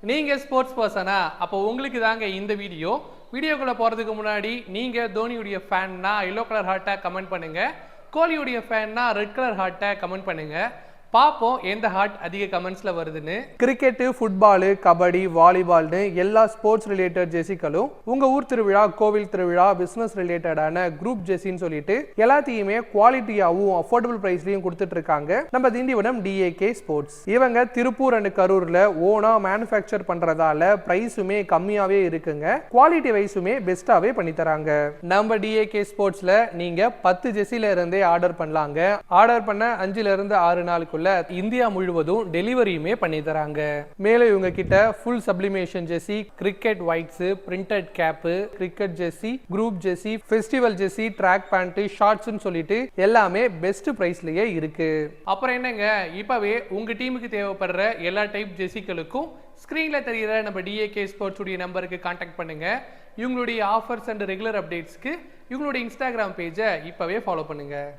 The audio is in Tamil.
நீங்க ஸ்போர்ட்ஸ் பர்சனா அப்போ உங்களுக்கு தாங்க இந்த வீடியோக்குள்ள போறதுக்கு முன்னாடி நீங்க தோனியுடைய ஃபேன்னா எல்லோ கலர் ஹார்ட்டை கமெண்ட் பண்ணுங்க, கோலியுடைய ஃபேன்னா ரெட் கலர் ஹார்ட்டை கமெண்ட் பண்ணுங்க. பாப்போம் எந்த ஹார்ட் அதிக கமெண்ட்ஸ்ல வருதுன்னு. கிரிக்கெட், ஃபுட்பால், கபடி, வாலிபால்னு எல்லா ஸ்போர்ட்ஸ் ரிலேட்டட் ஜெர்சிகளும் உங்க ஊர் திருவிழா, கோவில் திருவிழா, பிசினஸ் ரிலேட்டடான குரூப் ஜெர்சின்னு சொல்லிட்டு எல்லாத்தையுமே குவாலிட்டியாவும் அஃபோர்டபுள் பிரைஸ்லயும் கொடுத்துட்டு இருக்காங்க நம்ம திண்டிவனம் DAK ஸ்போர்ட்ஸ். இவங்க திருப்பூர் அண்ட் கரூர்ல ஓனா மேனுஃபேக்சர் பண்றதால பிரைஸுமே கம்மியாவே இருக்குங்க, குவாலிட்டி வைஸுமே பெஸ்டாவே பண்ணி தராங்க. நம்ம DAK ஸ்போர்ட்ஸ்ல நீங்க 10 ஜெர்சில இருந்தே ஆர்டர் பண்ணலாங்க. ஆர்டர் பண்ண 5 இருந்து 6 நாளுக்குள்ள இந்தியா முழுவதும் டெலிவரியுமே பண்ணி தராங்க. மேலும் இவங்க கிட்ட full sublimation jersey, cricket whites, printed cap, cricket jersey, group jersey, festival jersey, track pant, ஷார்ட்ஸ்னு சொல்லிட்டு எல்லாமே பெஸ்ட் பிரைஸ்லயே இருக்கு. அப்புறம் என்னங்க, இப்பவே உங்க டீமுக்கு தேவைப்படுற எல்லா டைப் ஜெர்சிகளுக்கும் ஸ்கிரீன்ல தெரியுற நம்ம DAK ஸ்போர்ட்ஸ் உடைய நம்பருக்கு கான்டாக்ட் பண்ணுங்க. இவங்களுடைய ஆஃபர்ஸ் அண்ட் ரெகுலர் அப்டேட்ஸ்க்கு இவங்களுடைய இன்ஸ்டாகிராம் பேஜை இப்பவே ஃபாலோ பண்ணுங்க.